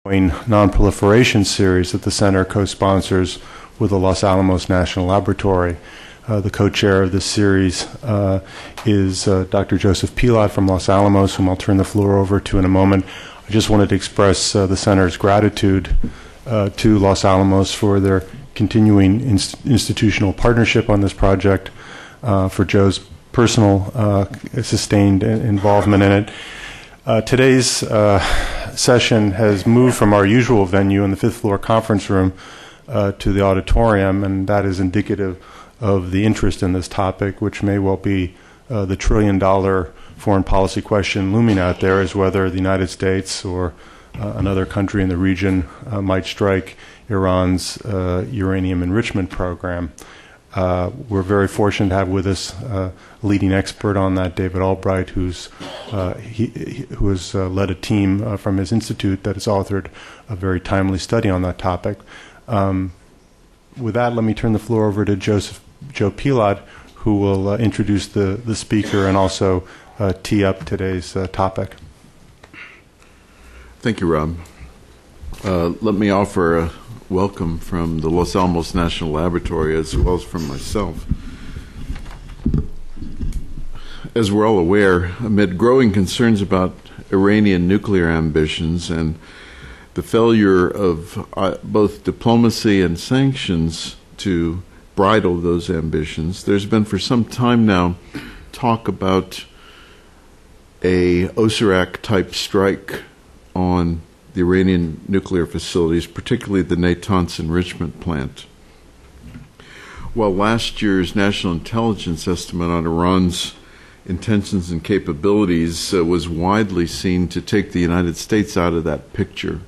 Non-proliferation series that the Center co-sponsors with the Los Alamos National Laboratory. The co-chair of this series is Dr. Joseph Pilat from Los Alamos, whom I'll turn the floor over to in a moment. I just wanted to express the Center's gratitude to Los Alamos for their continuing institutional partnership on this project, for Joe's personal sustained involvement in it. Today's session has moved from our usual venue in the fifth floor conference room to the auditorium, and that is indicative of the interest in this topic, which may well be the trillion-dollar foreign policy question looming out there, is whether the United States or another country in the region might strike Iran's uranium enrichment program. We're very fortunate to have with us a leading expert on that, David Albright, who has led a team from his institute that has authored a very timely study on that topic. With that, let me turn the floor over to Joe Pilat, who will introduce the speaker and also tee up today's topic. Thank you, Rob. Let me offer a welcome from the Los Alamos National Laboratory as well as from myself. As we're all aware, amid growing concerns about Iranian nuclear ambitions and the failure of both diplomacy and sanctions to bridle those ambitions, there's been for some time now talk about a Osirak-type strike on the Iranian nuclear facilities, particularly the Natanz enrichment plant. While last year's national intelligence estimate on Iran's intentions and capabilities was widely seen to take the United States out of that picture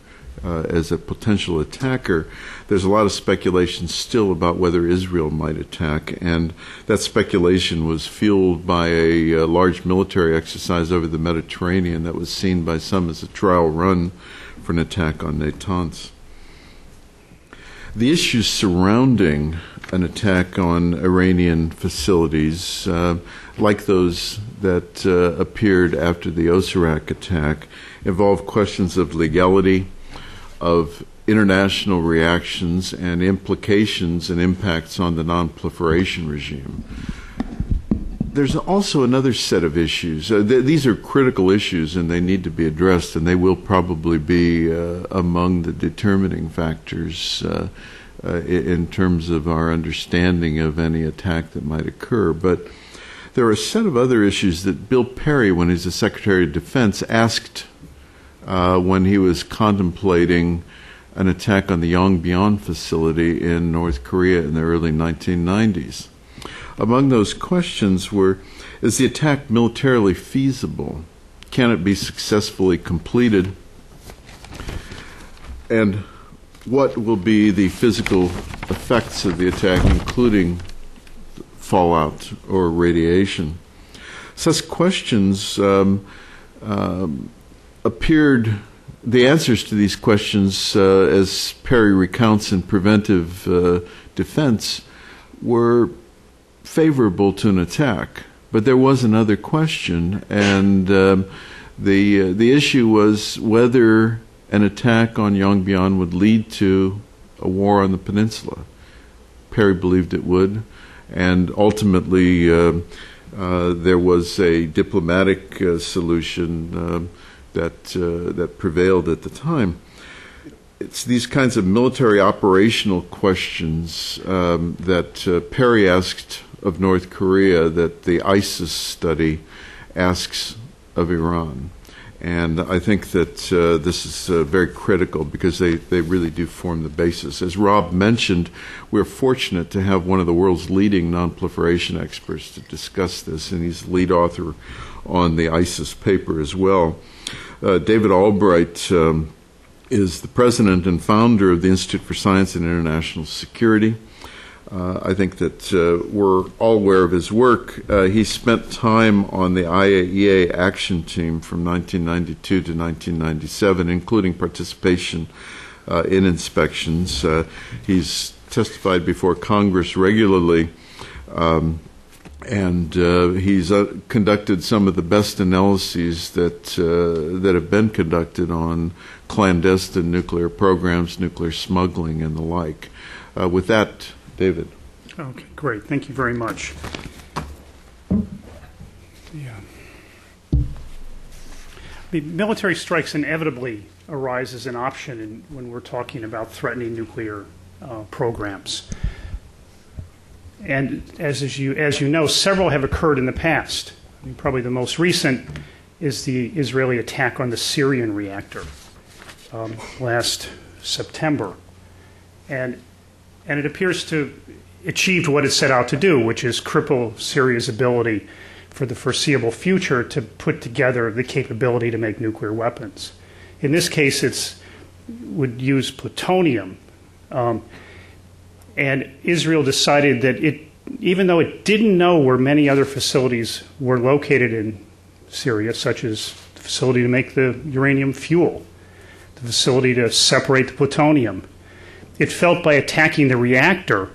as a potential attacker, there's a lot of speculation still about whether Israel might attack, and that speculation was fueled by a large military exercise over the Mediterranean that was seen by some as a trial run for an attack on Natanz. The issues surrounding an attack on Iranian facilities, like those that appeared after the Osirak attack, involve questions of legality, of international reactions, and implications and impacts on the non-proliferation regime. There's also another set of issues. These are critical issues, and they need to be addressed, and they will probably be among the determining factors in terms of our understanding of any attack that might occur. But there are a set of other issues that Bill Perry, when he was the Secretary of Defense, asked when he was contemplating an attack on the Yongbyon facility in North Korea in the early 1990s. Among those questions were, is the attack militarily feasible? Can it be successfully completed? And what will be the physical effects of the attack, including fallout or radiation? Such questions appeared, the answers to these questions, as Perry recounts in Preventive Defense, were favorable to an attack. But there was another question, and the issue was whether an attack on Yongbyon would lead to a war on the peninsula. Perry believed it would, and ultimately there was a diplomatic solution that prevailed at the time. It's these kinds of military operational questions that Perry asked of North Korea that the ISIS study asks of Iran. And I think that this is very critical because they really do form the basis. As Rob mentioned, we're fortunate to have one of the world's leading non-proliferation experts to discuss this, and he's the lead author on the ISIS paper as well. David Albright is the president and founder of the Institute for Science and International Security. I think that we're all aware of his work. He spent time on the IAEA action team from 1992 to 1997, including participation in inspections. He's testified before Congress regularly And he's conducted some of the best analyses that have been conducted on clandestine nuclear programs, nuclear smuggling, and the like. With that, David. Okay, great. Thank you very much. Yeah. The military strikes inevitably arise as an option when we're talking about threatening nuclear programs. And as you know, several have occurred in the past. I mean, probably the most recent is the Israeli attack on the Syrian reactor last September. And it appears to achieve what it set out to do, which is cripple Syria's ability for the foreseeable future to put together the capability to make nuclear weapons. In this case, it would use plutonium. And Israel decided that even though it didn't know where many other facilities were located in Syria, such as the facility to make the uranium fuel, the facility to separate the plutonium, it felt by attacking the reactor,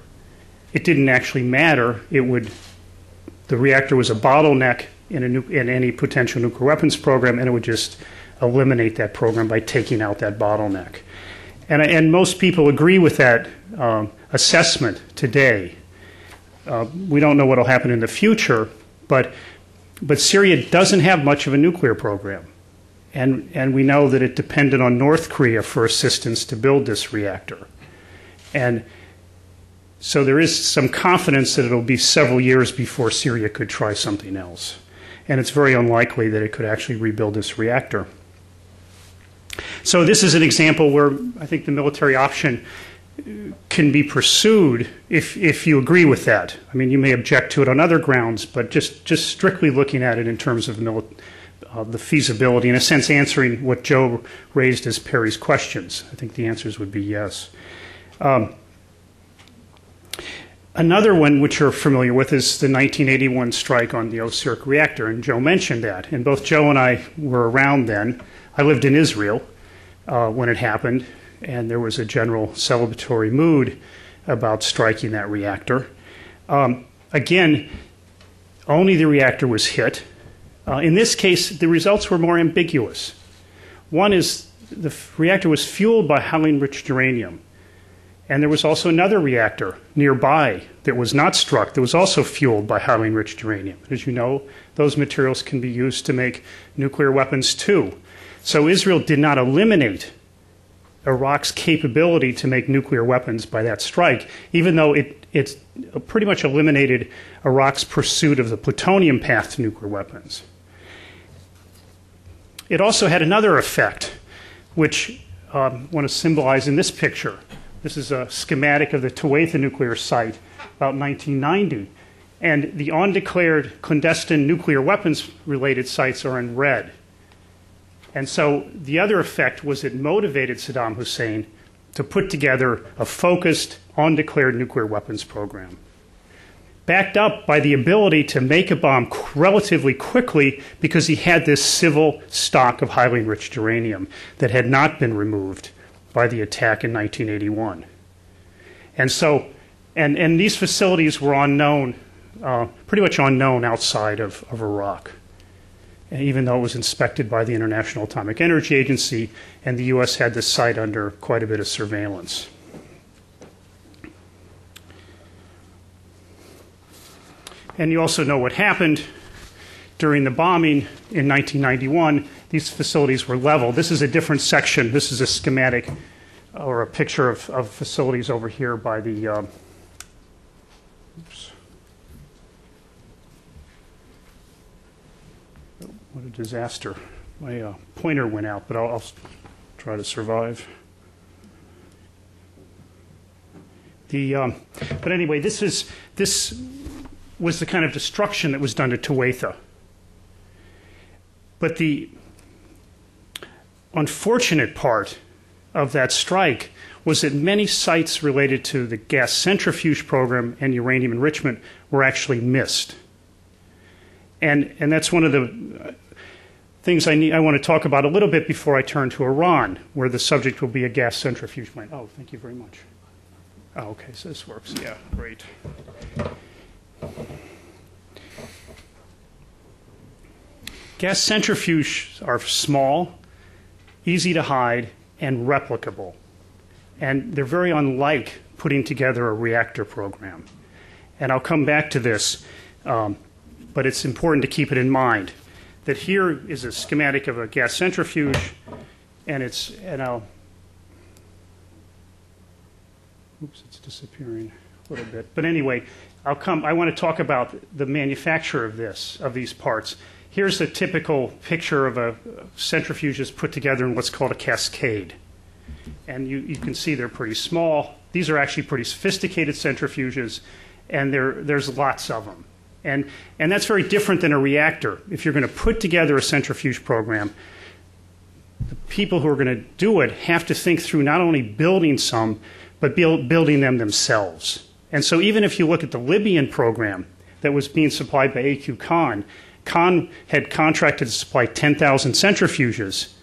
it didn't actually matter. The reactor was a bottleneck in any potential nuclear weapons program, and it would just eliminate that program by taking out that bottleneck. And most people agree with that assessment today. We don't know what will happen in the future, but Syria doesn't have much of a nuclear program. And we know that it depended on North Korea for assistance to build this reactor. And so there is some confidence that it'll be several years before Syria could try something else. And it's very unlikely that it could actually rebuild this reactor. So this is an example where I think the military option can be pursued if you agree with that. I mean, you may object to it on other grounds, but just strictly looking at it in terms of the feasibility, in a sense answering what Joe raised as Perry's questions, I think the answers would be yes. Another one which you're familiar with is the 1981 strike on the Osirak reactor, and Joe mentioned that. And both Joe and I were around then. I lived in Israel when it happened, and there was a general celebratory mood about striking that reactor. Again, only the reactor was hit. In this case, the results were more ambiguous. One is the reactor was fueled by howling-rich uranium. And there was also another reactor nearby that was not struck that was also fueled by howling-rich uranium. As you know, those materials can be used to make nuclear weapons too. So Israel did not eliminate Iraq's capability to make nuclear weapons by that strike, even though it pretty much eliminated Iraq's pursuit of the plutonium path to nuclear weapons. It also had another effect, which I want to symbolize in this picture. This is a schematic of the Tuatha nuclear site, about 1990. And the undeclared clandestine nuclear weapons-related sites are in red. And so the other effect was it motivated Saddam Hussein to put together a focused, undeclared nuclear weapons program, backed up by the ability to make a bomb relatively quickly because he had this civil stock of highly enriched uranium that had not been removed by the attack in 1981. And so, and these facilities were unknown, pretty much unknown outside of Iraq, even though it was inspected by the International Atomic Energy Agency, and the U.S. had this site under quite a bit of surveillance. And you also know what happened during the bombing in 1991. These facilities were leveled. This is a different section. This is a schematic or a picture of facilities over here by the oops. Oh, what a disaster. My pointer went out, but I'll try to survive. But anyway, this was the kind of destruction that was done to Tuatha. But the unfortunate part of that strike was that many sites related to the gas centrifuge program and uranium enrichment were actually missed. And that's one of the things I want to talk about a little bit before I turn to Iran, where the subject will be a gas centrifuge plant. Oh, thank you very much. Oh, okay, so this works. Yeah, great. Gas centrifuges are small, easy to hide, and replicable. And they're very unlike putting together a reactor program. And I'll come back to this, but it's important to keep it in mind that here is a schematic of a gas centrifuge, and it's, oops, it's disappearing a little bit. But anyway, I want to talk about the manufacture of these parts. Here's a typical picture of a centrifuge that's put together in what's called a cascade. And you can see they're pretty small. These are actually pretty sophisticated centrifuges, and there's lots of them. And that's very different than a reactor. If you're going to put together a centrifuge program, the people who are going to do it have to think through not only building some, but building them themselves. And so even if you look at the Libyan program that was being supplied by AQ Khan had contracted to supply 10,000 centrifuges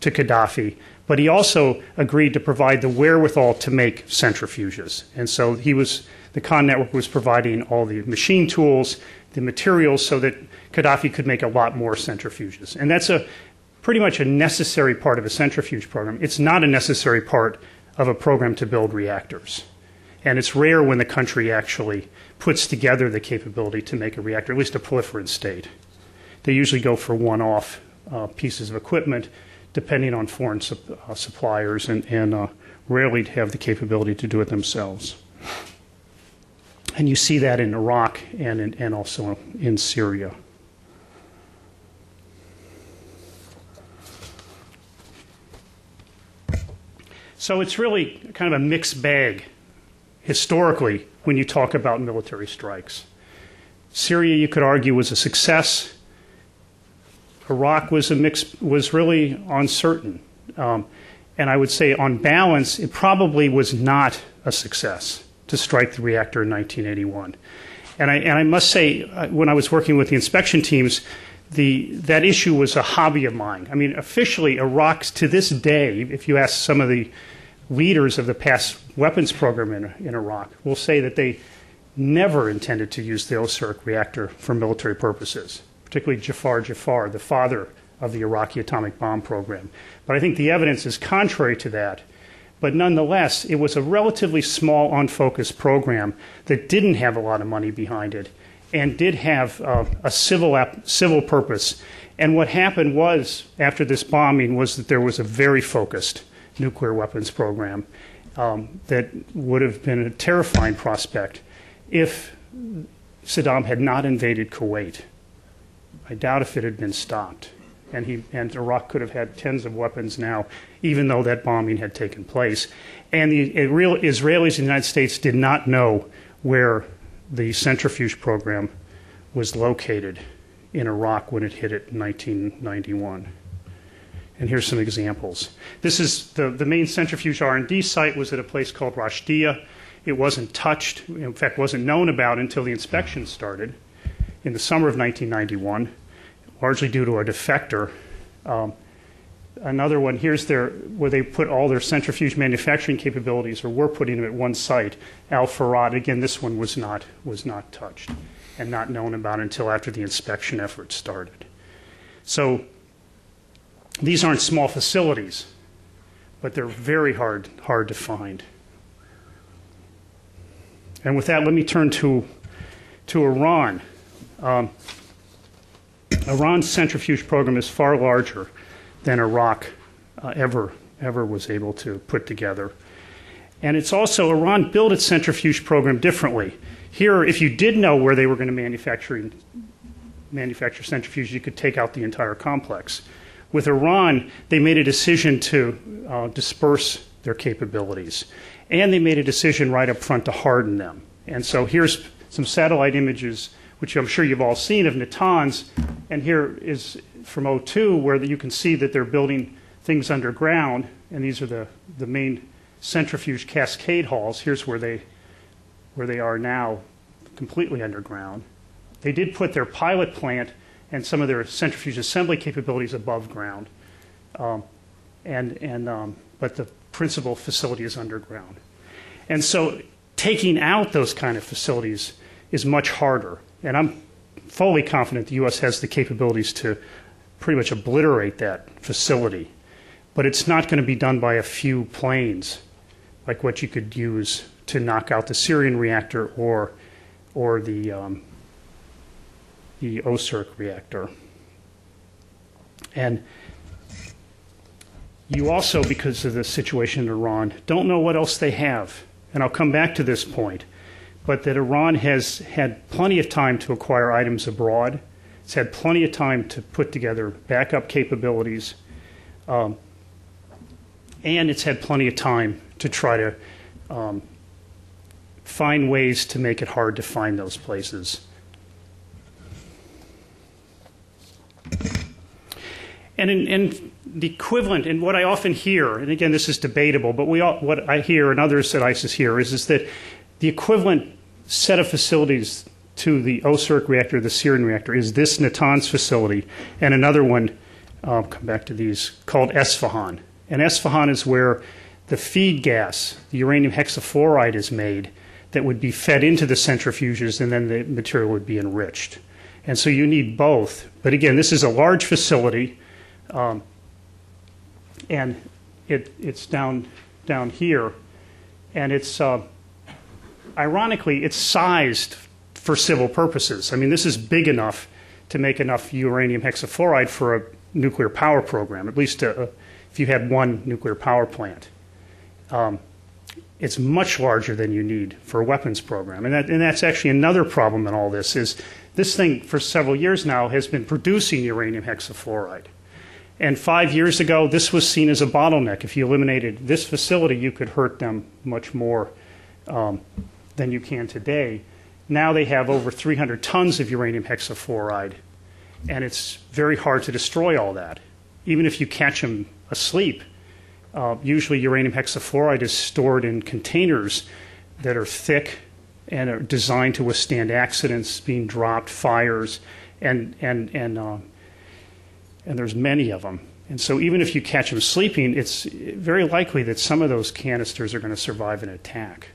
to Gaddafi, but he also agreed to provide the wherewithal to make centrifuges. And so the Khan network was providing all the machine tools, the materials, so that Gaddafi could make a lot more centrifuges. And that's pretty much a necessary part of a centrifuge program. It's not a necessary part of a program to build reactors. And it's rare when the country actually puts together the capability to make a reactor, at least a proliferant state. They usually go for one-off pieces of equipment, depending on foreign suppliers, and rarely have the capability to do it themselves. And you see that in Iraq and also in Syria. So it's really kind of a mixed bag historically when you talk about military strikes. Syria, you could argue, was a success. Iraq was really uncertain. And I would say on balance, it probably was not a success to strike the reactor in 1981. And I must say, when I was working with the inspection teams, that issue was a hobby of mine. I mean, officially, Iraq, to this day, if you ask some of the leaders of the past weapons program in Iraq, will say that they never intended to use the Osiris reactor for military purposes, particularly Jafar, the father of the Iraqi atomic bomb program. But I think the evidence is contrary to that. But nonetheless, it was a relatively small, unfocused program that didn't have a lot of money behind it and did have a civil purpose. And what happened was, after this bombing, was that there was a very focused nuclear weapons program that would have been a terrifying prospect if Saddam had not invaded Kuwait. I doubt if it had been stopped. And Iraq could have had tens of weapons now, even though that bombing had taken place. And the Israelis in the United States did not know where the centrifuge program was located in Iraq when it hit it in 1991. And here's some examples. This is the main centrifuge R&D site was at a place called Rashdiya. It wasn't touched, in fact, wasn't known about until the inspection started in the summer of 1991, largely due to a defector. Another one, here's where they put all their centrifuge manufacturing capabilities, or were putting them at one site, Al Farad. Again, this one was not touched and not known about until after the inspection effort started. So these aren't small facilities, but they're very hard to find. And with that, let me turn to Iran. Iran's centrifuge program is far larger than Iraq ever was able to put together. And it's also, Iran built its centrifuge program differently. Here, if you did know where they were going to manufacture centrifuges, you could take out the entire complex. With Iran, they made a decision to disperse their capabilities. And they made a decision right up front to harden them. And so here's some satellite images, which I'm sure you've all seen, of Natanz. And here is from 2002, where you can see that they're building things underground. And these are the main centrifuge cascade halls. Here's where they are now, completely underground. They did put their pilot plant and some of their centrifuge assembly capabilities above ground. But the principal facility is underground. And so taking out those kind of facilities is much harder. And I'm fully confident the U.S. has the capabilities to pretty much obliterate that facility. But it's not going to be done by a few planes, like what you could use to knock out the Syrian reactor or the OSIRC reactor. And you also, because of the situation in Iran, don't know what else they have. And I'll come back to this point. But that Iran has had plenty of time to acquire items abroad. It's had plenty of time to put together backup capabilities. And it's had plenty of time to try to find ways to make it hard to find those places. And in the equivalent, and what I often hear, and again, this is debatable, but what I hear and others at ISIS hear is that the equivalent set of facilities to the OSIRC reactor, the Syrian reactor, is this Natanz facility, and another one, I'll come back to these, called Esfahan. And Esfahan is where the feed gas, the uranium hexafluoride, is made that would be fed into the centrifuges, and then the material would be enriched. And so you need both. But again, this is a large facility, and it's down here, and it's ironically it's sized for civil purposes. I mean, this is big enough to make enough uranium hexafluoride for a nuclear power program, at least if you had one nuclear power plant. It's much larger than you need for a weapons program, and that's actually another problem in all this. Is this thing for several years now has been producing uranium hexafluoride. And 5 years ago, this was seen as a bottleneck. If you eliminated this facility, you could hurt them much more than you can today. Now they have over 300 tons of uranium hexafluoride, and it's very hard to destroy all that. Even if you catch them asleep, usually uranium hexafluoride is stored in containers that are thick and are designed to withstand accidents, being dropped, fires, and there's many of them. And so even if you catch them sleeping, it's very likely that some of those canisters are going to survive an attack.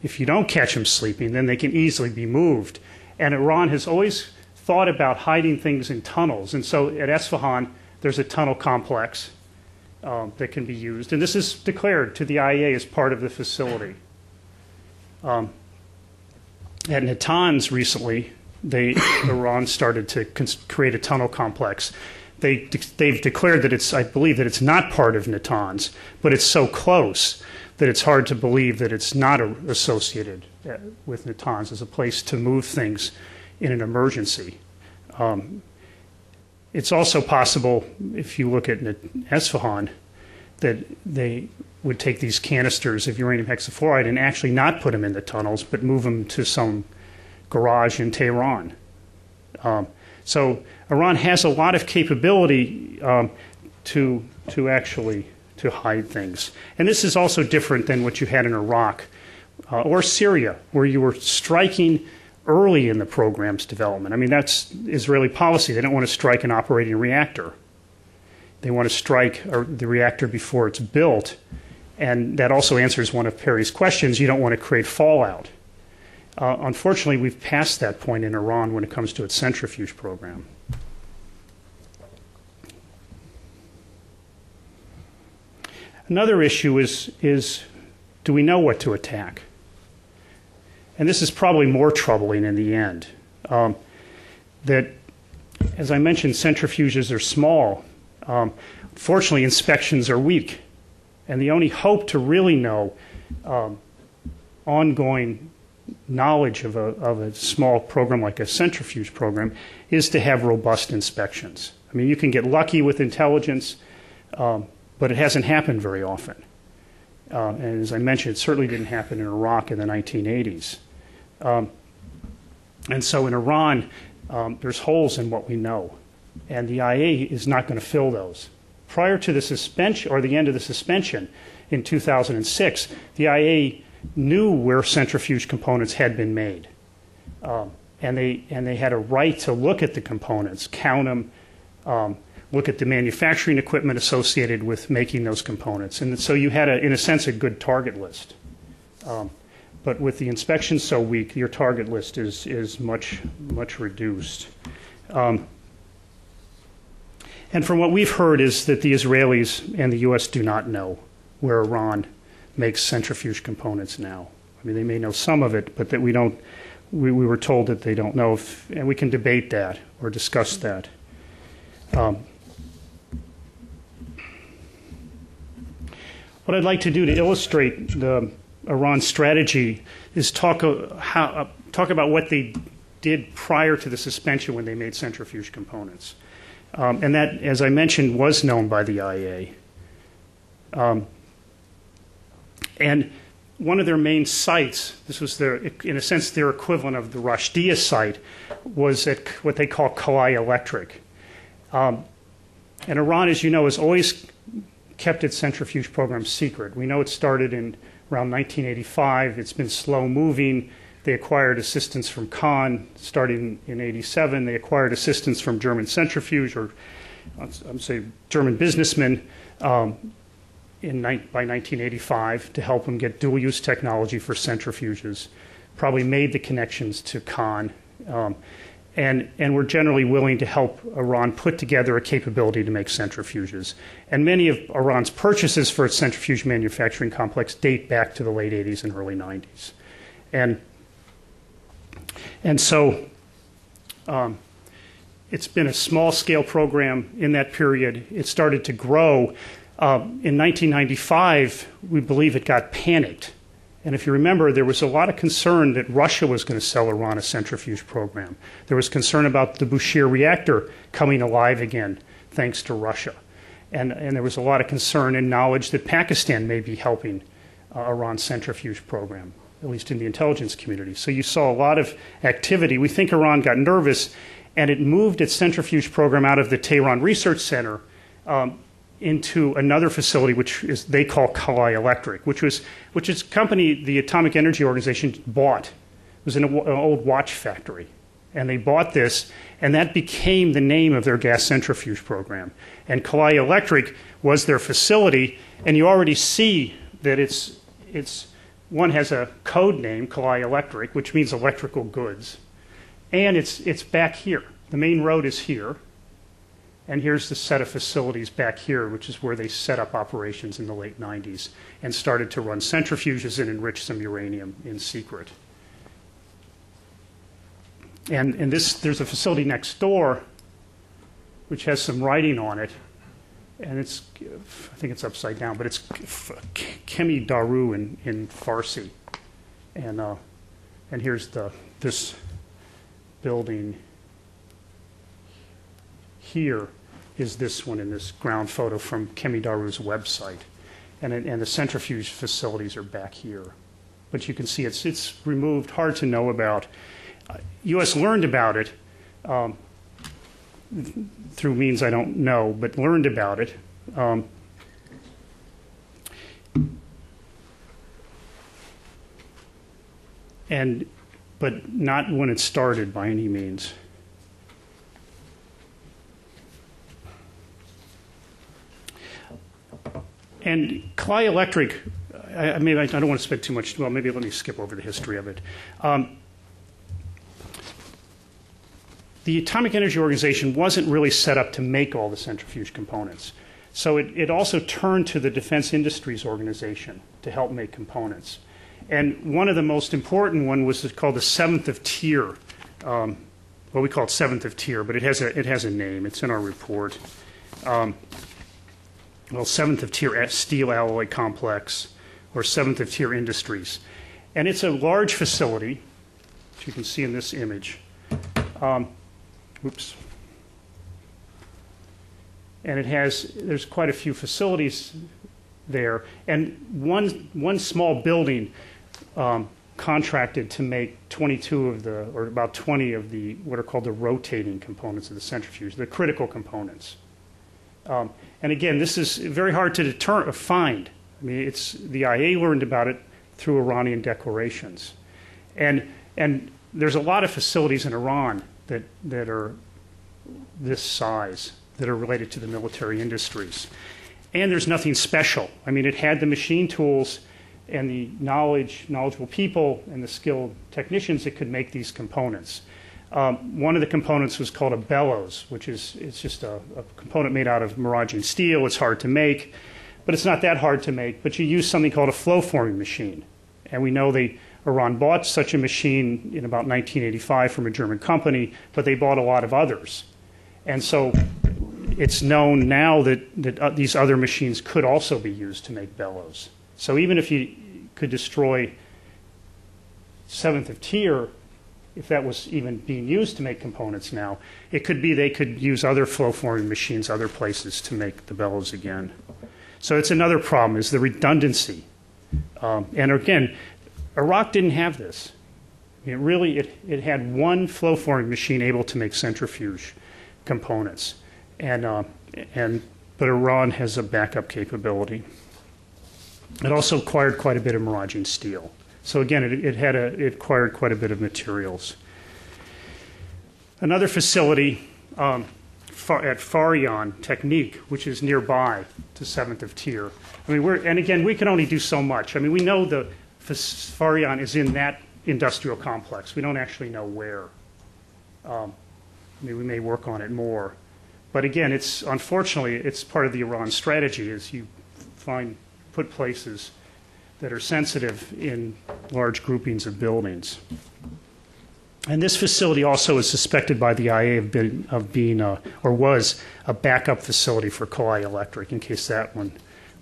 If you don't catch them sleeping, then they can easily be moved. And Iran has always thought about hiding things in tunnels. And so at Esfahan, there's a tunnel complex that can be used. And this is declared to the IAEA as part of the facility. At Natanz recently, Iran started to create a tunnel complex. They've declared that I believe that it's not part of Natanz, but it's so close that it's hard to believe that it's not associated with Natanz as a place to move things in an emergency. It's also possible, if you look at Esfahan, that they would take these canisters of uranium hexafluoride and actually not put them in the tunnels, but move them to some garage in Tehran. So Iran has a lot of capability to actually to hide things. And this is also different than what you had in Iraq or Syria, where you were striking early in the program's development. I mean, that's Israeli policy. They don't want to strike an operating reactor. They want to strike the reactor before it's built. And that also answers one of Perry's questions. You don't want to create fallout. Unfortunately, we've passed that point in Iran when it comes to its centrifuge program. Another issue is do we know what to attack? And this is probably more troubling in the end. That, as I mentioned, centrifuges are small. Fortunately, inspections are weak. And the only hope to really know ongoing knowledge of a small program like a centrifuge program is to have robust inspections. I mean, you can get lucky with intelligence, but it hasn't happened very often. And as I mentioned, it certainly didn't happen in Iraq in the 1980s. And so in Iran, there's holes in what we know. And the IAEA is not going to fill those. Prior to the suspension, or the end of the suspension in 2006, the IAEA knew where centrifuge components had been made. And they had a right to look at the components, count them, look at the manufacturing equipment associated with making those components. And so you had, in a sense, a good target list. But with the inspection so weak, your target list is much reduced. And from what we've heard is that the Israelis and the U.S. do not know where Iran makes centrifuge components now. I mean, they may know some of it, but that we don't. We were told that they don't know, and we can debate that or discuss that. What I'd like to do to illustrate the Iran strategy is talk about what they did prior to the suspension when they made centrifuge components. And that, as I mentioned, was known by the IA. And one of their main sites, this was in a sense, their equivalent of the Rashdiya site, was at what they call Kalai Electric. And Iran, as you know, has always kept its centrifuge program secret. We know it started in around 1985. It's been slow moving. They acquired assistance from Khan starting in 87. They acquired assistance from German centrifuge, or I'm say German businessmen, by 1985 to help them get dual-use technology for centrifuges. Probably made the connections to Khan, and were generally willing to help Iran put together a capability to make centrifuges. And many of Iran's purchases for its centrifuge manufacturing complex date back to the late 80s and early 90s. And so it's been a small-scale program in that period. It started to grow. In 1995, we believe it got panicked. And if you remember, there was a lot of concern that Russia was going to sell Iran a centrifuge program. There was concern about the Bushehr reactor coming alive again, thanks to Russia. And there was a lot of concern and knowledge that Pakistan may be helping Iran's centrifuge program, at least in the intelligence community. So you saw a lot of activity. We think Iran got nervous, and it moved its centrifuge program out of the Tehran Research Center into another facility, which they call Kalai Electric, which is a company the Atomic Energy Organization bought. It was an old watch factory. And they bought this, and that became the name of their gas centrifuge program. And Kalai Electric was their facility, and you already see that it's one has a code name, Kalai Electric, which means electrical goods. And it's back here. The main road is here. And here's the set of facilities back here, which is where they set up operations in the late 90s and started to run centrifuges and enrich some uranium in secret. And there's a facility next door which has some writing on it. And I think it's upside down, but it's Kemi Daru in Farsi. And here's this building. Here is this one in this ground photo from Kemi Daru's website. And the centrifuge facilities are back here. But you can see it's removed, hard to know about. U.S. learned about it through means I don't know, but learned about it. But not when it started by any means. And Kalai Electric, I don't want to spend too much, well, maybe let me skip over the history of it. The Atomic Energy Organization wasn't really set up to make all the centrifuge components. So it also turned to the Defense Industries Organization to help make components. And one of the most important one was called the 7th of Tier. Well, we call it 7th of Tier, but it has a name. It's in our report. Well, 7th of Tier Steel Alloy Complex, or 7th of Tier Industries. And it's a large facility, which you can see in this image. Oops. And there's quite a few facilities there. And one small building contracted to make 22 of or about 20 of the, what are called the rotating components of the centrifuge, the critical components. And again, this is very hard to find. I mean, the IA learned about it through Iranian declarations. And there's a lot of facilities in Iran that are this size, that are related to the military industries. And there's nothing special. I mean, it had the machine tools and the knowledgeable people and the skilled technicians that could make these components. One of the components was called a bellows, which is it's just a component made out of Moragian steel. It's hard to make, but it's not that hard to make. But you use something called a flow-forming machine. And we know Iran bought such a machine in about 1985 from a German company, but they bought a lot of others. And so it's known now that these other machines could also be used to make bellows. So even if you could destroy 7th of tier, if that was even being used to make components now, it could be they could use other flow-forming machines other places to make the bellows again. So it's another problem, is the redundancy. And again, Iraq didn't have this. It had one flow-forming machine able to make centrifuge components, but Iran has a backup capability. It also acquired quite a bit of Moragian steel. So again, it acquired quite a bit of materials. Another facility at Farian Technique, which is nearby to 7th of tier. And again, we can only do so much. We know the Farian is in that industrial complex. We don't actually know where. We may work on it more. But again, unfortunately, it's part of the Iran strategy, is you put places that are sensitive in large groupings of buildings. And this facility also is suspected by the IA of being or was a backup facility for Kauai Electric in case that one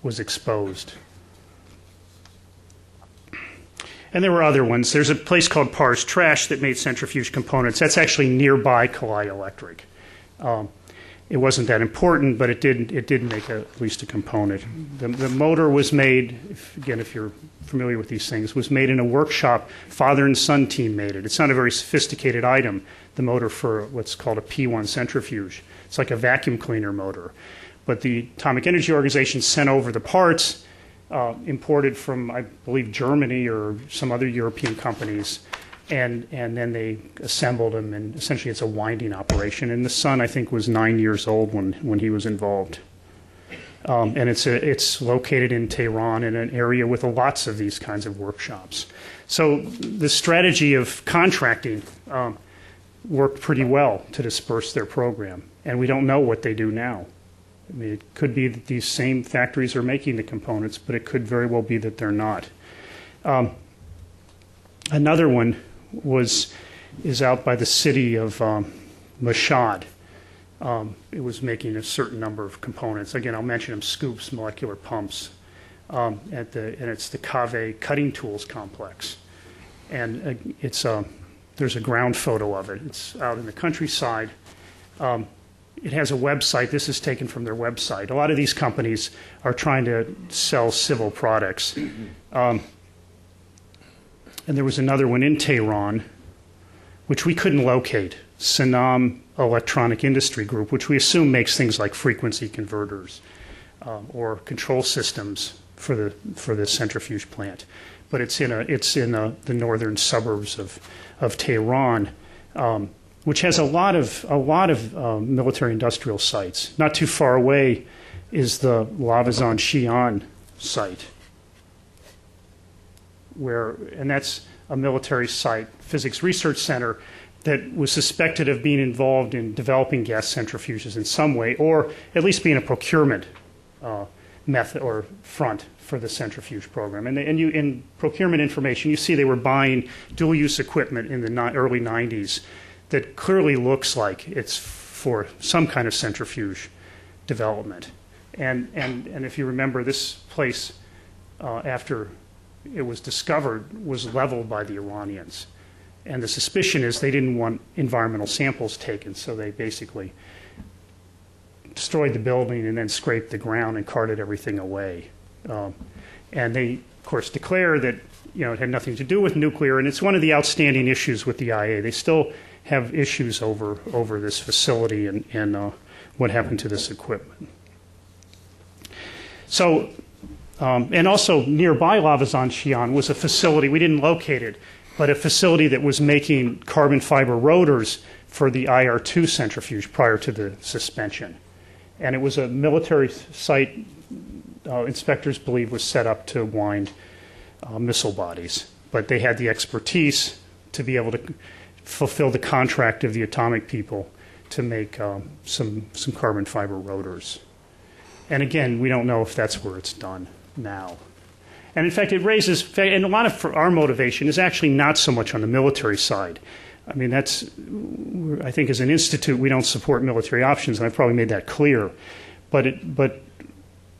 was exposed. And there were other ones. There's a place called Pars Trash that made centrifuge components. That's actually nearby Kauai Electric. It wasn't that important, but it did make at least a component. The motor was made, if you're familiar with these things, was made in a workshop. Father and son team made it. It's not a very sophisticated item, the motor for what's called a P1 centrifuge. It's like a vacuum cleaner motor. But the Atomic Energy Organization sent over the parts, imported from, I believe, Germany or some other European companies, and then they assembled them, and essentially it's a winding operation. And the son, I think, was 9 years old when he was involved. And it's located in Tehran, in an area with lots of these kinds of workshops. So the strategy of contracting worked pretty well to disperse their program. And we don't know what they do now. It could be that these same factories are making the components, but it could very well be that they're not. Another one is out by the city of Mashhad. It was making a certain number of components. Again, I'll mention them: scoops, molecular pumps, and it's the Kaveh Cutting Tools Complex. And there's a ground photo of it. It's out in the countryside. It has a website. This is taken from their website. A lot of these companies are trying to sell civil products. And there was another one in Tehran, which we couldn't locate, Sanam Electronic Industry Group, which we assume makes things like frequency converters or control systems for the centrifuge plant. But it's in the northern suburbs of Tehran, which has a lot of military industrial sites. Not too far away is the Lavazan Xi'an site, and that's a military site, physics research center, that was suspected of being involved in developing gas centrifuges in some way, or at least being a procurement method or front for the centrifuge program. And in procurement information, you see they were buying dual-use equipment in the early 90s that clearly looks like it's for some kind of centrifuge development. And if you remember, this place, after it was discovered, was leveled by the Iranians. And the suspicion is they didn't want environmental samples taken, so they basically destroyed the building and then scraped the ground and carted everything away. And they, of course, declare that it had nothing to do with nuclear, and it's one of the outstanding issues with the IA. They still have issues over this facility and what happened to this equipment. So, and also nearby Lavazan Xi'an was a facility, we didn't locate it, but a facility that was making carbon fiber rotors for the IR-2 centrifuge prior to the suspension. And it was a military site, inspectors believe was set up to wind missile bodies. But they had the expertise to be able fulfill the contract of the atomic people to make some carbon fiber rotors. And again, we don't know if that's where it's done now. And in fact, it raises, and a lot of our motivation is actually not so much on the military side. I mean, I think as an institute, we don't support military options, and I've probably made that clear. But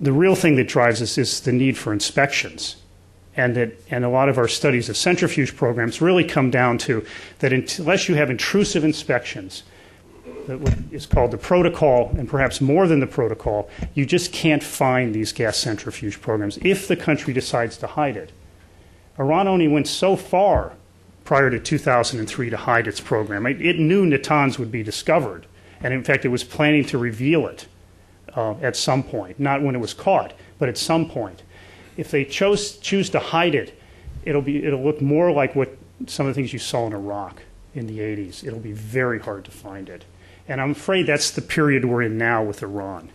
the real thing that drives us is the need for inspections. And a lot of our studies of centrifuge programs really come down to that unless you have intrusive inspections, what is called the protocol, and perhaps more than the protocol, you just can't find these gas centrifuge programs if the country decides to hide it. Iran only went so far prior to 2003 to hide its program. It knew Natanz would be discovered, and in fact it was planning to reveal it at some point, not when it was caught, but at some point. If they choose to hide it, it'll look more like what some of the things you saw in Iraq in the 80s. It'll be very hard to find it. And I'm afraid that's the period we're in now with Iran,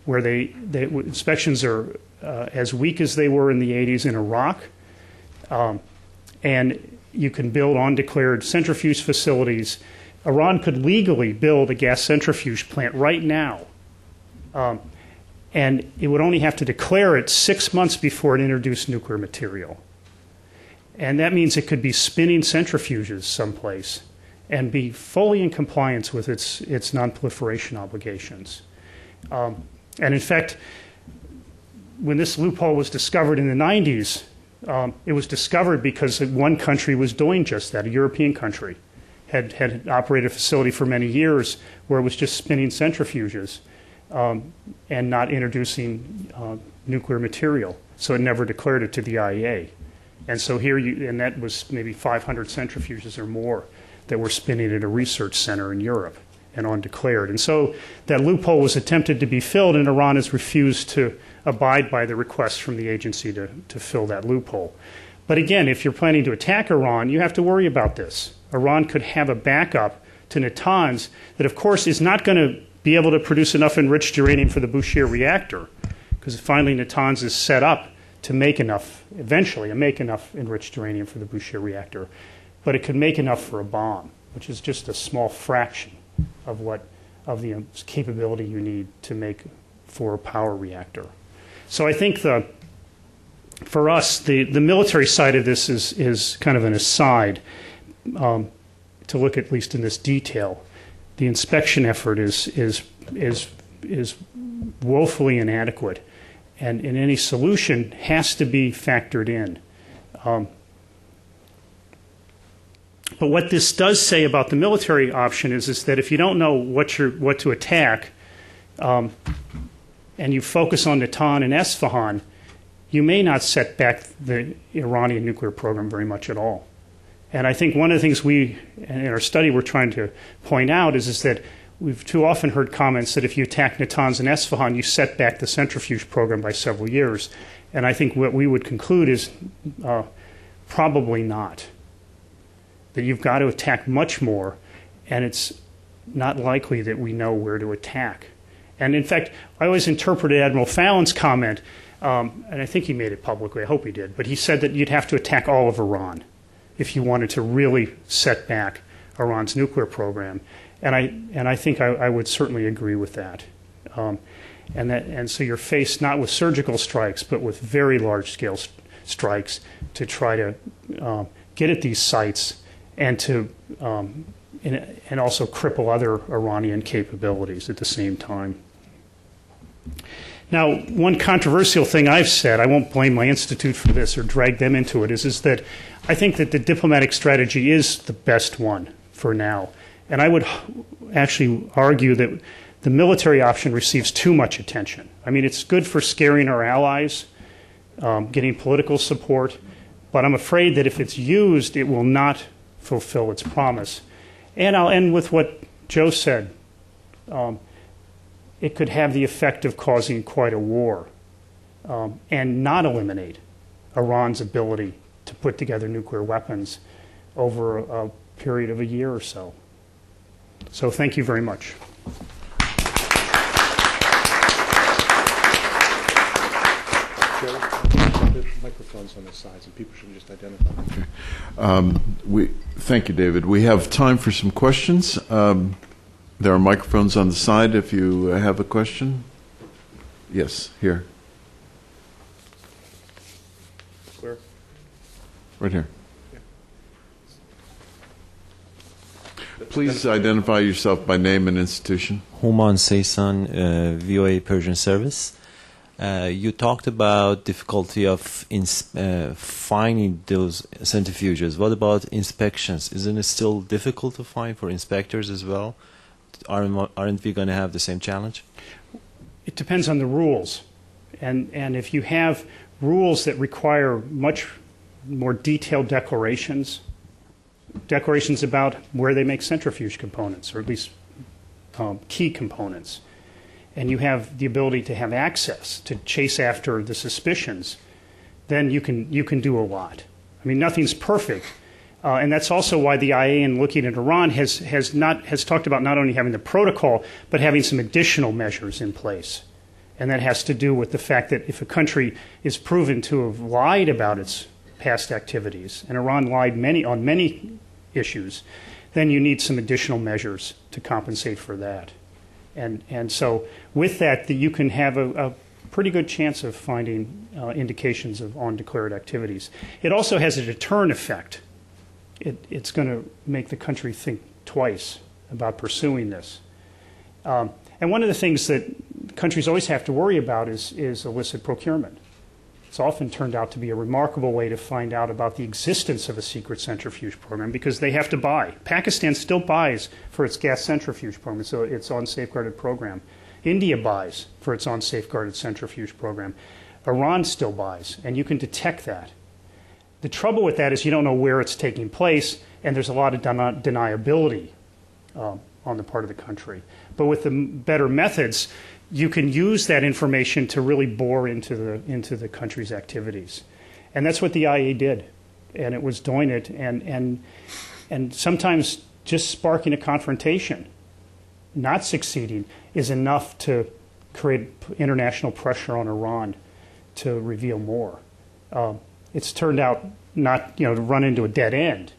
where inspections are as weak as they were in the 80s in Iraq, and you can build undeclared centrifuge facilities. Iran could legally build a gas centrifuge plant right now, and it would only have to declare it 6 months before it introduced nuclear material. And that means it could be spinning centrifuges someplace and be fully in compliance with its non-proliferation obligations. And in fact, when this loophole was discovered in the 90s, it was discovered because one country was doing just that, a European country. Had operated a facility for many years where it was just spinning centrifuges and not introducing nuclear material. So it never declared it to the IAEA. And so and that was maybe 500 centrifuges or more that were spinning at a research center in Europe and undeclared. And so that loophole was attempted to be filled, and Iran has refused to abide by the request from the agency to fill that loophole. But again, if you're planning to attack Iran, you have to worry about this. Iran could have a backup to Natanz that, of course, is not going to be able to produce enough enriched uranium for the Bushehr reactor, because finally Natanz is set up to make enough, eventually, make enough enriched uranium for the Bushehr reactor. But it could make enough for a bomb, which is just a small fraction of the capability you need to make for a power reactor. So I think for us, the military side of this is kind of an aside to look at least in this detail. The inspection effort is woefully inadequate, and any solution has to be factored in. But what this does say about the military option is that if you don't know what to attack, and you focus on Natanz and Esfahan, you may not set back the Iranian nuclear program very much at all. And I think one of the things in our study, we're trying to point out is that we've too often heard comments that if you attack Natanz and Esfahan, you set back the centrifuge program by several years. And I think what we would conclude is probably not. That you've got to attack much more, and it's not likely that we know where to attack. And in fact, I always interpreted Admiral Fallon's comment, and I think he made it publicly, I hope he did, but he said that you'd have to attack all of Iran if you wanted to really set back Iran's nuclear program. And I think I would certainly agree with that. And so you're faced not with surgical strikes, but with very large-scale strikes to try to get at these sites and to and also cripple other Iranian capabilities at the same time. Now, one controversial thing I've said, I won't blame my institute for this or drag them into it, is that I think that the diplomatic strategy is the best one for now. And I would actually argue that the military option receives too much attention. I mean, it's good for scaring our allies, getting political support, but I'm afraid that if it's used, it will not fulfill its promise. And I'll end with what Joe said. It could have the effect of causing quite a war and not eliminate Iran's ability to put together nuclear weapons over a period of a year or so. So thank you very much. Joe, microphones on the sides, and people should just identify them. Thank you, David. We have time for some questions. There are microphones on the side if you have a question. Yes, here. Where? Right here. Please identify yourself by name and institution. Human Seysan, VOA Persian Service. You talked about difficulty of finding those centrifuges. What about inspections? Isn't it still difficult to find for inspectors as well? Aren't we going to have the same challenge? It depends on the rules. And if you have rules that require much more detailed declarations about where they make centrifuge components, or at least key components, and you have the ability to have access to chase after the suspicions, then you can do a lot. I mean, nothing's perfect, and that's also why the IA, in looking at Iran, has talked about not only having the protocol but having some additional measures in place, and that has to do with the fact that if a country is proven to have lied about its past activities, and Iran lied on many issues, then you need some additional measures to compensate for that. And so with that, you can have a pretty good chance of finding indications of undeclared activities. It also has a deterrent effect. It's going to make the country think twice about pursuing this. And one of the things that countries always have to worry about is illicit procurement. It's often turned out to be a remarkable way to find out about the existence of a secret centrifuge program because they have to buy. Pakistan still buys for its gas centrifuge program, so its on-safeguarded program. India buys for its on-safeguarded centrifuge program. Iran still buys, and you can detect that. The trouble with that is you don't know where it's taking place, and there's a lot of deniability on the part of the country. But with the better methods, you can use that information to really bore into the country's activities. And that's what the IA did. And it was doing it, and sometimes just sparking a confrontation, not succeeding, is enough to create international pressure on Iran to reveal more. It's turned out not to run into a dead end.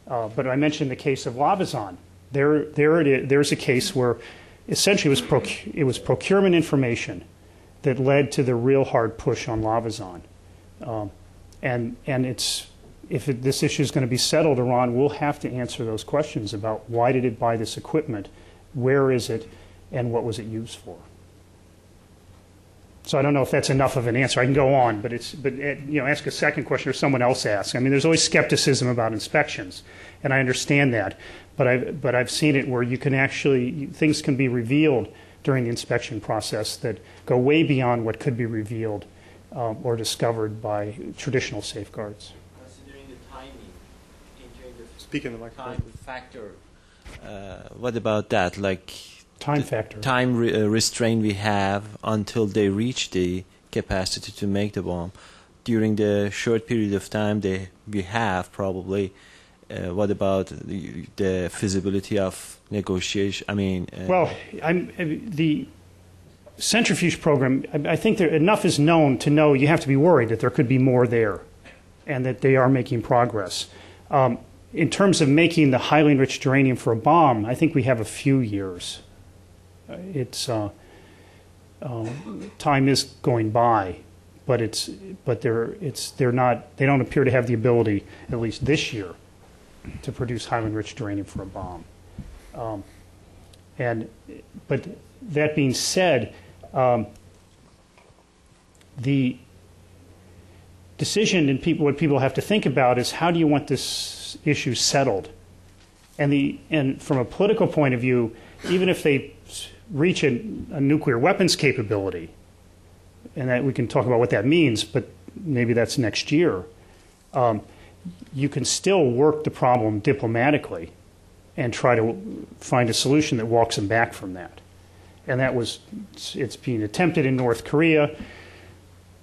But I mentioned the case of Lavazan. There's a case where essentially it was procurement information that led to the real hard push on Lavazan. And if this issue is going to be settled, Iran will have to answer those questions about why did it buy this equipment, where is it, and what was it used for. So I don't know if that's enough of an answer. I can go on, but ask a second question or someone else asks. I mean, there's always skepticism about inspections, and I understand that. But I've seen it where you can actually, things can be revealed during the inspection process that go way beyond what could be revealed or discovered by traditional safeguards. Considering the timing, Speak in the microphone. time factor, what about that? Like Time factor. Time restraint we have until they reach the capacity to make the bomb. During the short period of time we have probably. What about the feasibility of negotiation? I mean, the centrifuge program. I think enough is known to know you have to be worried that there could be more there, and that they are making progress. In terms of making the highly enriched uranium for a bomb, I think we have a few years. Time is going by, but they don't appear to have the ability, at least this year, to produce highly enriched uranium for a bomb. But that being said, the decision and what people have to think about is how do you want this issue settled? And from a political point of view, even if they reach a nuclear weapons capability, and that we can talk about what that means, but maybe that's next year, you can still work the problem diplomatically and try to find a solution that walks them back from that. And it's being attempted in North Korea.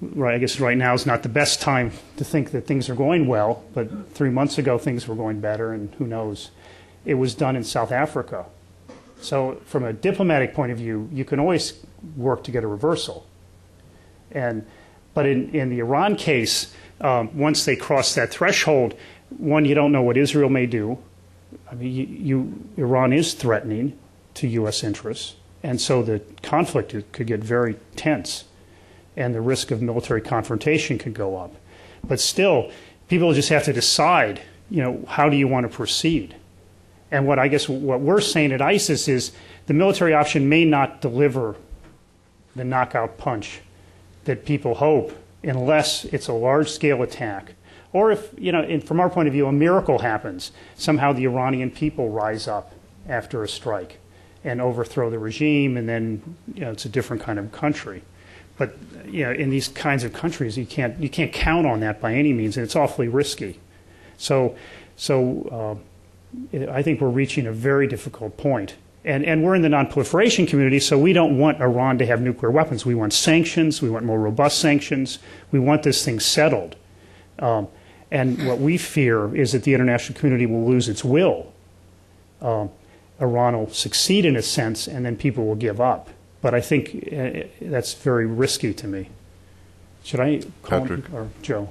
Right, I guess right now is not the best time to think that things are going well, but 3 months ago things were going better, and who knows. It was done in South Africa. So from a diplomatic point of view, you can always work to get a reversal. But in the Iran case, once they cross that threshold, one, you don't know what Israel may do. I mean, Iran is threatening to U.S. interests, and so the conflict could get very tense, and the risk of military confrontation could go up. But still, people just have to decide, how do you want to proceed? And what we're saying at ISIS is the military option may not deliver the knockout punch that people hope unless it's a large-scale attack. Or if, from our point of view, a miracle happens. Somehow the Iranian people rise up after a strike and overthrow the regime, and then it's a different kind of country. But in these kinds of countries, you can't count on that by any means, and it's awfully risky. So I think we're reaching a very difficult point. And we're in the non-proliferation community, so we don't want Iran to have nuclear weapons. We want sanctions. We want more robust sanctions. We want this thing settled. And what we fear is that the international community will lose its will. Iran will succeed in a sense, and then people will give up. But I think that's very risky to me. Should I call Patrick or Joe?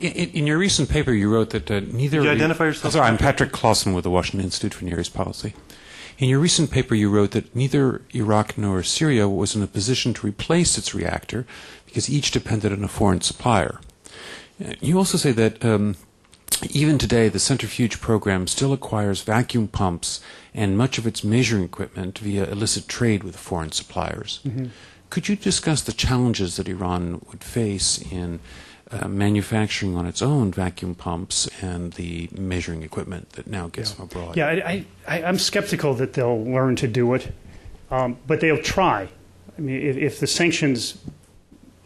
In your recent paper, you wrote that neither... Could you identify yourself? Sorry, I'm Patrick Clausen with the Washington Institute for Near East Policy. In your recent paper, you wrote that neither Iraq nor Syria was in a position to replace its reactor because each depended on a foreign supplier. You also say that even today, the Centrifuge program still acquires vacuum pumps and much of its measuring equipment via illicit trade with foreign suppliers. Mm-hmm. Could you discuss the challenges that Iran would face in manufacturing on its own vacuum pumps and the measuring equipment that now gets from abroad? Yeah, I'm skeptical that they'll learn to do it, but they'll try. I mean, if the sanctions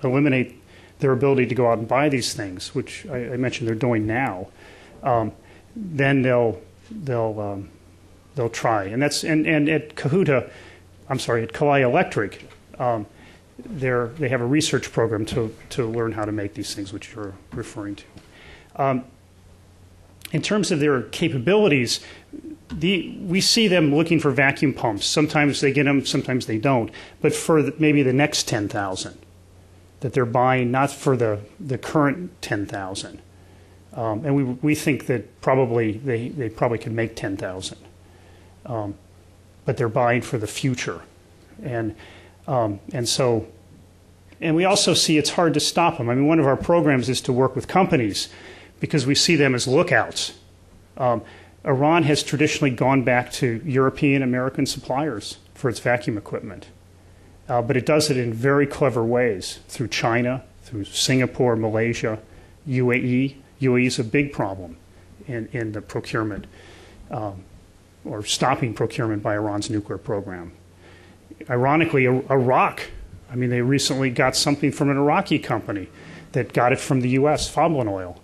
eliminate their ability to go out and buy these things, which I mentioned they're doing now, then they'll try. And that's and at Kalai Electric. They have a research program to learn how to make these things, which you're referring to. In terms of their capabilities, we see them looking for vacuum pumps. Sometimes they get them, sometimes they don't. But for maybe the next 10,000 that they're buying, not for the current 10,000. And we think that probably they probably could make 10,000. But they're buying for the future. And we also see it's hard to stop them. I mean, one of our programs is to work with companies because we see them as lookouts. Iran has traditionally gone back to European American suppliers for its vacuum equipment. But it does it in very clever ways through China, through Singapore, Malaysia, UAE. UAE is a big problem in the procurement or stopping procurement by Iran's nuclear program. Ironically, Iraq, I mean, they recently got something from an Iraqi company that got it from the U.S., Foblin oil,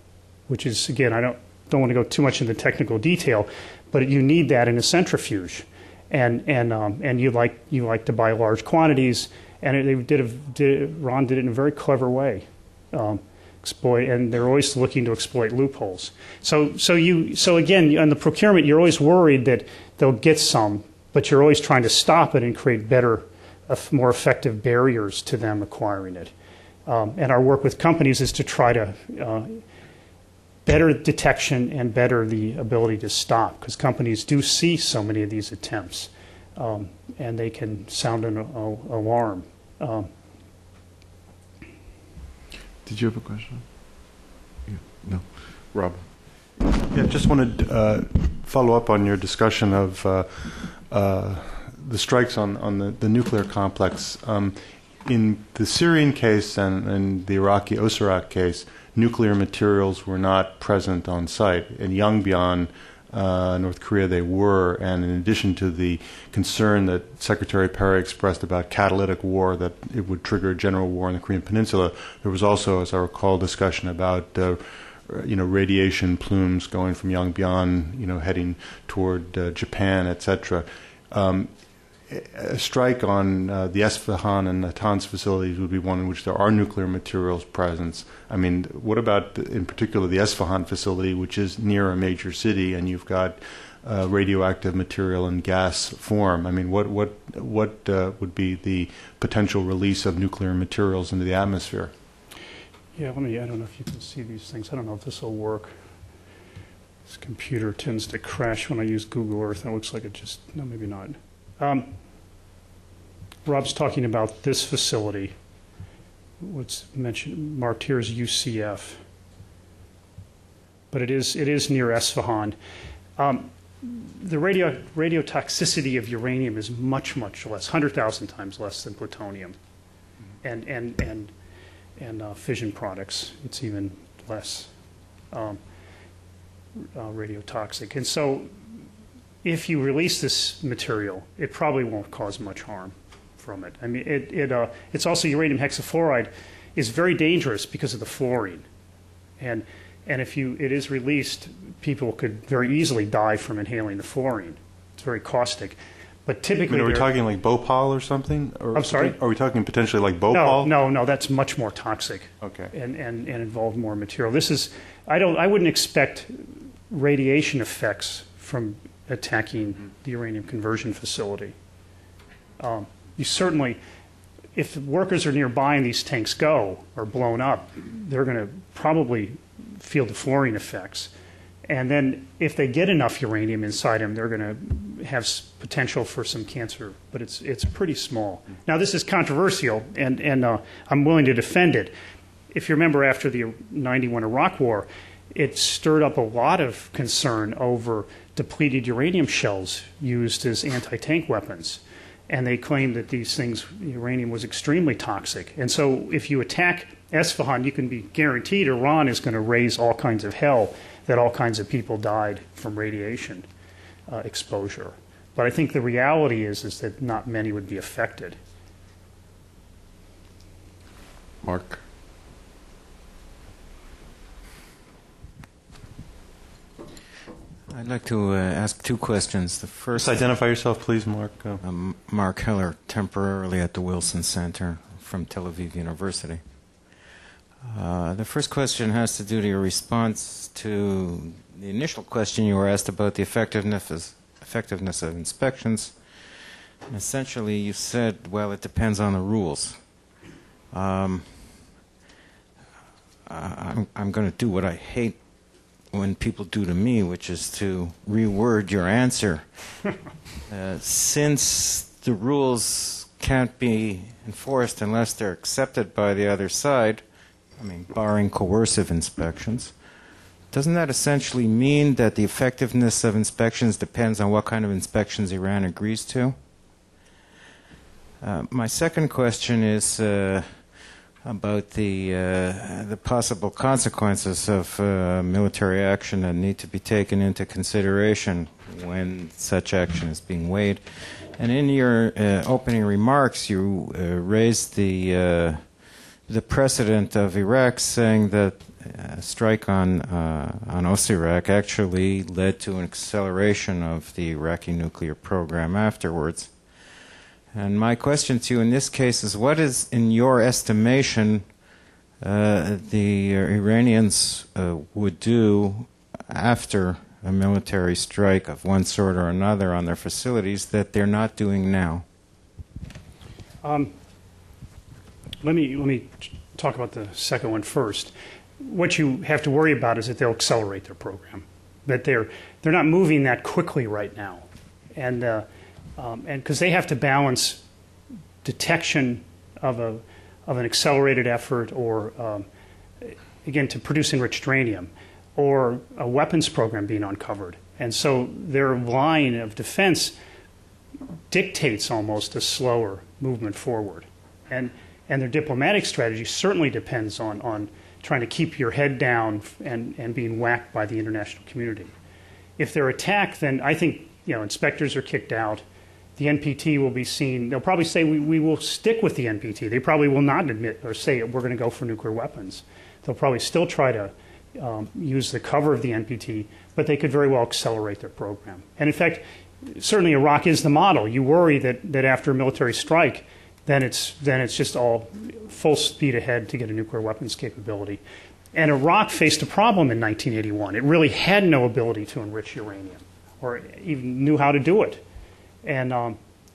which is, again, I don't want to go too much into technical detail, but you need that in a centrifuge. And you like to buy large quantities, and Iran did it in a very clever way, and they're always looking to exploit loopholes. So again, on the procurement, you're always worried that they'll get some, but you're always trying to stop it and create better, more effective barriers to them acquiring it. And our work with companies is to try to better detection and better the ability to stop, because companies do see so many of these attempts, and they can sound an alarm. Did you have a question? Yeah. No. Rob. Yeah, just wanted to follow up on your discussion of the strikes on the nuclear complex. In the Syrian case and the Iraqi Osirak case, nuclear materials were not present on site. In Yongbyon, North Korea, they were. And in addition to the concern that Secretary Perry expressed about catalytic war, that it would trigger a general war in the Korean Peninsula, there was also, as I recall, discussion about radiation plumes going from Yongbyon, heading toward Japan, etc. A strike on the Esfahan and Natanz facilities would be one in which there are nuclear materials present. I mean, what about, in particular, the Esfahan facility, which is near a major city, and you've got radioactive material in gas form? I mean, what would be the potential release of nuclear materials into the atmosphere? Yeah, I don't know if you can see these things. I don't know if this will work. This computer tends to crash when I use Google Earth, and it looks like it just, no, maybe not. Rob's talking about this facility. What's mentioned, marked here is UCF. But it is near Esfahan. The radiotoxicity of uranium is much, much less, 100,000 times less than plutonium. And fission products, it's even less radiotoxic. And so if you release this material, it probably won't cause much harm from it. I mean, it's also uranium hexafluoride is very dangerous because of the fluorine. And if it is released, people could very easily die from inhaling the fluorine. It's very caustic. But typically, are we talking like Bhopal or something? Or I'm sorry? Are we talking potentially like Bhopal? No, that's much more toxic. Okay. And involve more material. This is, I wouldn't expect radiation effects from attacking the uranium conversion facility. You certainly, if workers are nearby and these tanks go or blown up, they're going to probably feel the fluorine effects. And then if they get enough uranium inside them, they're going to have potential for some cancer, but it's pretty small. Now, this is controversial, and I'm willing to defend it. If you remember, after the 91 Iraq War, it stirred up a lot of concern over depleted uranium shells used as anti-tank weapons. And they claimed that these things, uranium was extremely toxic. And so if you attack Esfahan, you can be guaranteed Iran is going to raise all kinds of hell, that all kinds of people died from radiation exposure. But I think the reality is that not many would be affected. Mark? I'd like to ask two questions. The first, Just identify yourself, please, Mark. I'm Mark Heller, temporarily at the Wilson Center from Tel Aviv University. The first question has to do to your response to the initial question you were asked about the effectiveness of inspections. And essentially, you said, well, it depends on the rules. I'm going to do what I hate when people do to me, which is to reword your answer. Since the rules can't be enforced unless they're accepted by the other side, I mean, barring coercive inspections, doesn't that essentially mean that the effectiveness of inspections depends on what kind of inspections Iran agrees to? My second question is about the possible consequences of military action that need to be taken into consideration when such action is being weighed. And in your opening remarks, you raised the precedent of Iraq, saying that a strike on Osirak actually led to an acceleration of the Iraqi nuclear program afterwards. And my question to you in this case is, what is, in your estimation, the Iranians would do after a military strike of one sort or another on their facilities that they're not doing now? Let me talk about the second one first. What you have to worry about is that they'll accelerate their program, that they're not moving that quickly right now, and because they have to balance detection of an accelerated effort, or again, to produce enriched uranium, or a weapons program being uncovered, and so their line of defense dictates almost a slower movement forward, and their diplomatic strategy certainly depends on trying to keep your head down and being whacked by the international community. If they're attacked, then I think inspectors are kicked out. The NPT will be seen. They'll probably say we will stick with the NPT. They probably will not admit or say we're going to go for nuclear weapons. They'll probably still try to use the cover of the NPT, but they could very well accelerate their program. And in fact, certainly Iraq is the model. You worry that after a military strike, then it's just all full speed ahead to get a nuclear weapons capability. And Iraq faced a problem in 1981. It really had no ability to enrich uranium. or even knew how to do it. And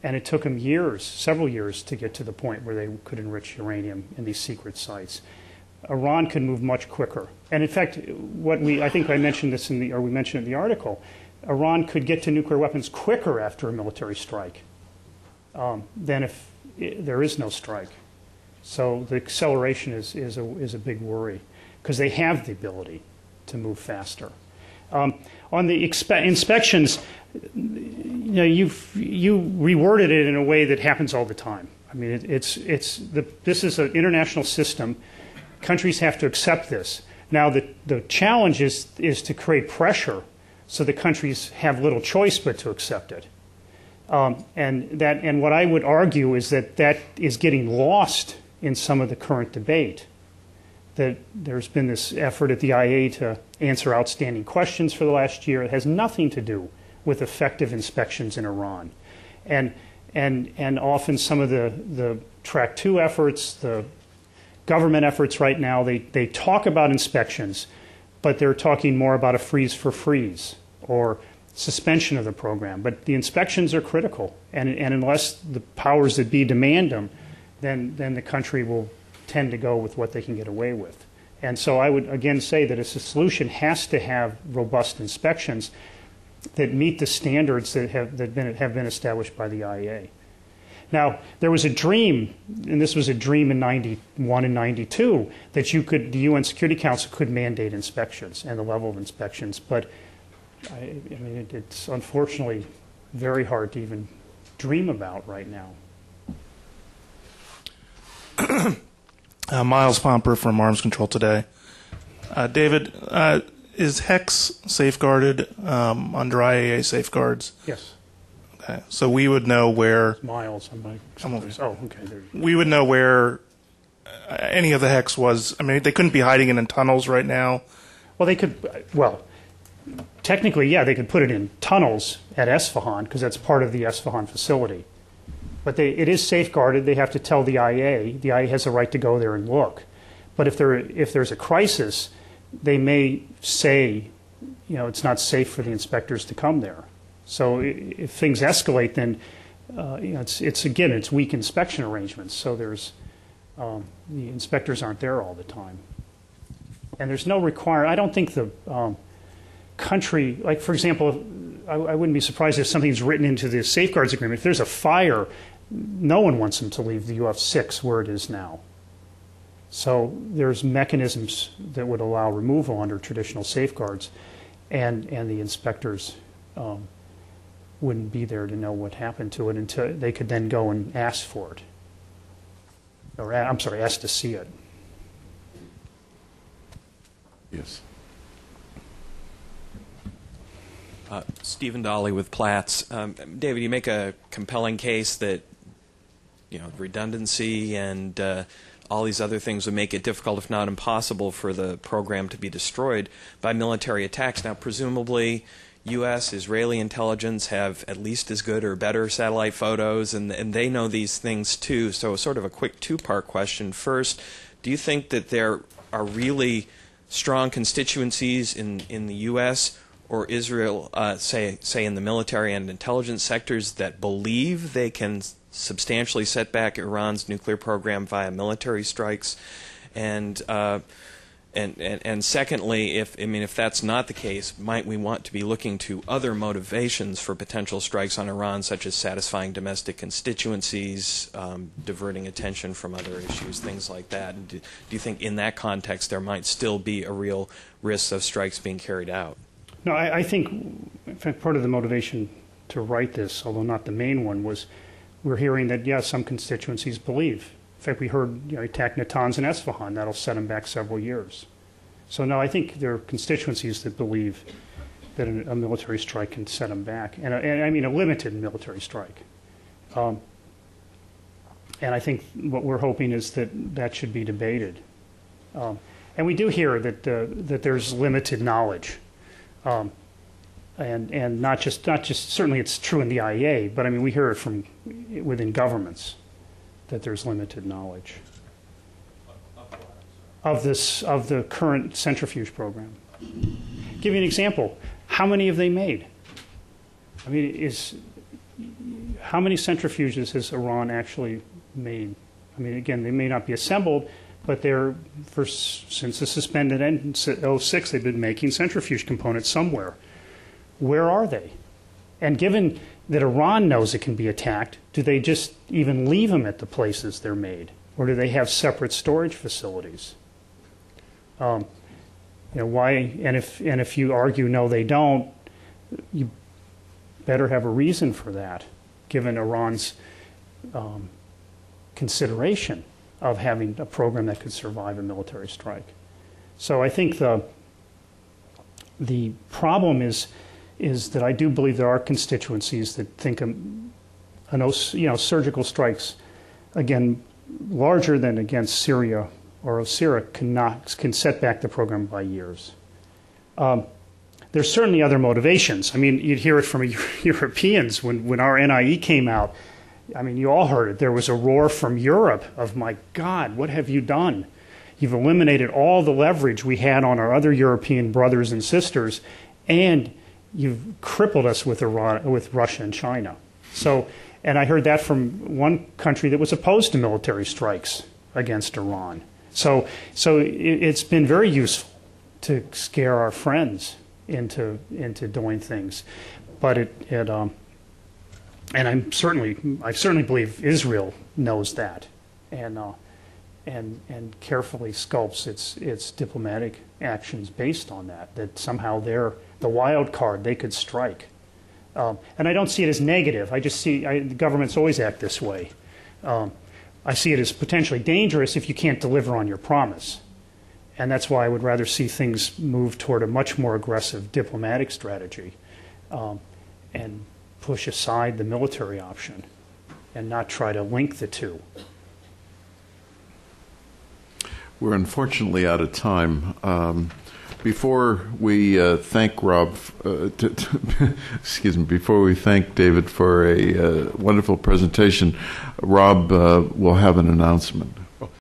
it took them years, several years, to get to the point where they could enrich uranium in these secret sites. Iran could move much quicker. And in fact, I think I mentioned this we mentioned in the article, Iran could get to nuclear weapons quicker after a military strike than if there is no strike. So the acceleration is a big worry, because they have the ability to move faster. On the inspections, you reworded it in a way that happens all the time. I mean, this is an international system. Countries have to accept this. Now, the challenge is to create pressure so the countries have little choice but to accept it. And what I would argue is that is getting lost in some of the current debate. That there's been this effort at the IA to answer outstanding questions for the last year. It has nothing to do with effective inspections in Iran. And often some of the Track 2 efforts, the government efforts right now, they talk about inspections, but they're talking more about a freeze for freeze or suspension of the program. But the inspections are critical, and unless the powers that be demand them, then the country will tend to go with what they can get away with. And so I would again say that a solution has to have robust inspections that meet the standards that have been established by the IA. Now, there was a dream, and this was a dream in 91 and 92, that the UN Security Council could mandate inspections and the level of inspections, but I mean, it's unfortunately very hard to even dream about right now. Miles Pomper from Arms Control Today. David, is HEX safeguarded under IAEA safeguards? Yes. Okay, so we would know where. Miles on my. Oh, okay. We would know where any of the HEX was. I mean, they couldn't be hiding it in tunnels right now. Well, they could. Well, technically, yeah, they could put it in tunnels at Esfahan because that's part of the Esfahan facility. But it is safeguarded. They have to tell the IA. The IA has a right to go there and look. But if there's a crisis, they may say, it's not safe for the inspectors to come there. So if things escalate, then it's weak inspection arrangements. So there's the inspectors aren't there all the time, and there's no requirement. I don't think the country, like for example, I wouldn't be surprised if something's written into the safeguards agreement. If there's a fire, no one wants them to leave the UF6 where it is now. So there's mechanisms that would allow removal under traditional safeguards, and the inspectors wouldn't be there to know what happened to it until they could then go and ask for it. Or, ask to see it. Yes. Stephen Dolly with Platts. David, you make a compelling case that redundancy and all these other things would make it difficult, if not impossible, for the program to be destroyed by military attacks. Now, presumably, U.S., Israeli intelligence have at least as good or better satellite photos, and they know these things too. So sort of a quick two-part question. First, do you think that there are really strong constituencies in the U.S. or Israel, say in the military and intelligence sectors, that believe they can substantially set back Iran's nuclear program via military strikes? And secondly, if that's not the case, might we want to be looking to other motivations for potential strikes on Iran, such as satisfying domestic constituencies, diverting attention from other issues, things like that? And do you think in that context there might still be a real risk of strikes being carried out? No, I think, in fact, part of the motivation to write this, although not the main one, was we're hearing that, yes, some constituencies believe. In fact, we heard attack Natanz and Esfahan. That'll set them back several years. So, no, I think there are constituencies that believe that a military strike can set them back, and I mean a limited military strike. And I think what we're hoping is that should be debated. And we do hear that there's limited knowledge, and not just certainly it's true in the IA, but I mean we hear it from within governments that there's limited knowledge of the current centrifuge program. Give you an example. How many have they made? I mean, how many centrifuges has Iran actually made? I mean, again, they may not be assembled, but since the suspended end in 2006, they've been making centrifuge components somewhere. Where are they? And given that Iran knows it can be attacked, do they just even leave them at the places they're made? Or do they have separate storage facilities? Why? And if you argue no, they don't, you better have a reason for that, given Iran's consideration of having a program that could survive a military strike. So I think the problem is that I do believe there are constituencies that think surgical strikes, again, larger than against Syria or Osira can set back the program by years. There's certainly other motivations. I mean, you'd hear it from Europeans when our NIE came out. I mean, you all heard it. There was a roar from Europe of, my God, what have you done? You've eliminated all the leverage we had on our other European brothers and sisters, and you've crippled us with Russia and China. So, and I heard that from one country that was opposed to military strikes against Iran. So it's been very useful to scare our friends into doing things, but and I certainly believe Israel knows that, and carefully sculpts its diplomatic actions based on that. That somehow they're the wild card they could strike, and I don't see it as negative. I just see the governments always act this way. I see it as potentially dangerous if you can't deliver on your promise, and that's why I would rather see things move toward a much more aggressive diplomatic strategy, and push aside the military option and not try to link the two. We're unfortunately out of time. Before we thank Rob, before we thank David for a wonderful presentation, Rob will have an announcement.